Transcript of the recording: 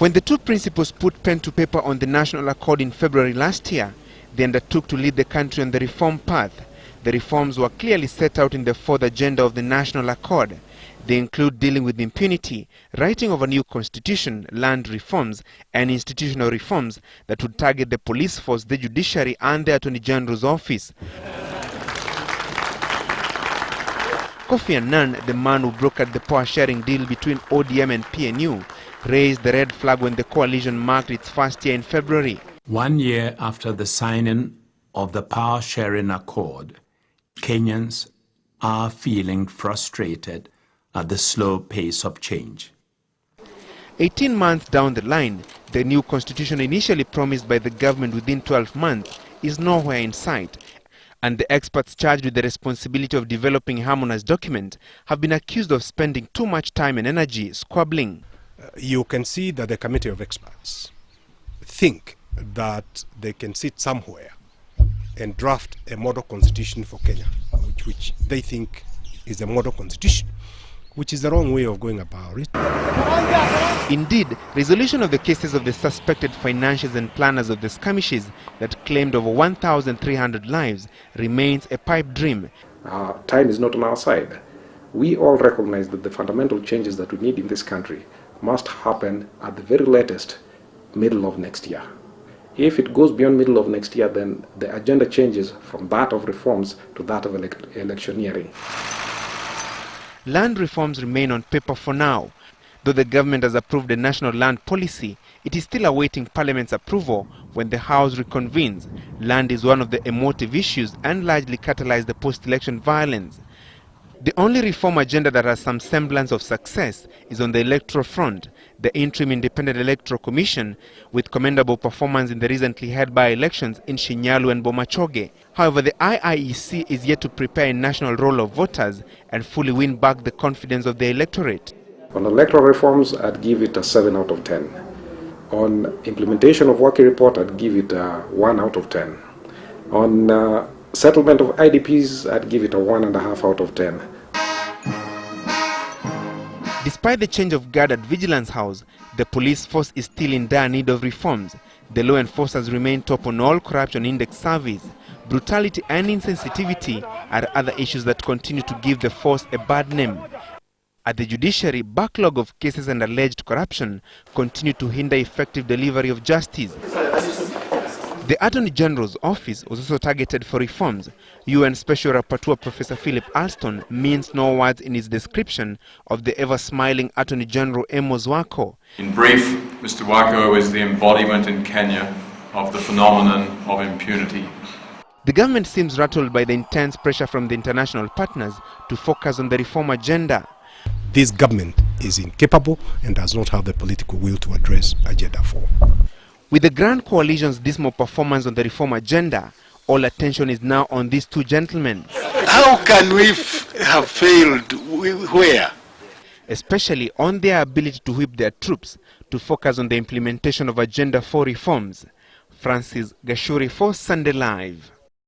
When the two principals put pen to paper on the National Accord in February last year, they undertook to lead the country on the reform path. The reforms were clearly set out in the fourth agenda of the National Accord. They include dealing with impunity, writing of a new constitution, land reforms, and institutional reforms that would target the police force, the judiciary, and the Attorney General's office. Kofi Annan, the man who brokered the power-sharing deal between ODM and PNU, raised the red flag when the coalition marked its first year in February. 1 year after the signing of the power-sharing accord, Kenyans are feeling frustrated at the slow pace of change. 18 months down the line, the new constitution initially promised by the government within 12 months is nowhere in sight, and the experts charged with the responsibility of developing a harmonized document have been accused of spending too much time and energy squabbling. You can see that the committee of experts think that they can sit somewhere and draft a model constitution for Kenya, which they think is a model constitution, which is the wrong way of going about it. Indeed, resolution of the cases of the suspected financiers and planners of the skirmishes that claimed over 1,300 lives remains a pipe dream. Time is not on our side. We all recognize that the fundamental changes that we need in this country must happen at the very latest middle of next year. If it goes beyond middle of next year, then the agenda changes from that of reforms to that of electioneering. Land reforms remain on paper for now. Though the government has approved a national land policy, it is still awaiting Parliament's approval when the House reconvenes. Land is one of the emotive issues and largely catalyzed the post-election violence. The only reform agenda that has some semblance of success is on the electoral front, the interim Independent Electoral Commission, with commendable performance in the recently held by-elections in Shinyalu and Bomachoge. However, the IEC is yet to prepare a national roll of voters and fully win back the confidence of the electorate. On electoral reforms, I'd give it a 7 out of 10. On implementation of working report, I'd give it a 1 out of 10. On settlement of IDPs, I'd give it a 1.5 out of 10. Despite the change of guard at Vigilance House, the police force is still in dire need of reforms. The law enforcers remain top on all corruption index surveys. Brutality and insensitivity are other issues that continue to give the force a bad name. At the judiciary, backlog of cases and alleged corruption continue to hinder effective delivery of justice. The Attorney General's office was also targeted for reforms. UN Special Rapporteur Professor Philip Alston minced no words in his description of the ever-smiling Attorney General Amos Wako. In brief, Mr. Wako is the embodiment in Kenya of the phenomenon of impunity. The government seems rattled by the intense pressure from the international partners to focus on the reform agenda. This government is incapable and does not have the political will to address Agenda 4. With the Grand Coalition's dismal performance on the reform agenda, all attention is now on these two gentlemen. How can we have failed? Where? Especially on their ability to whip their troops to focus on the implementation of Agenda 4 reforms. Francis Gashuri for Sunday Live.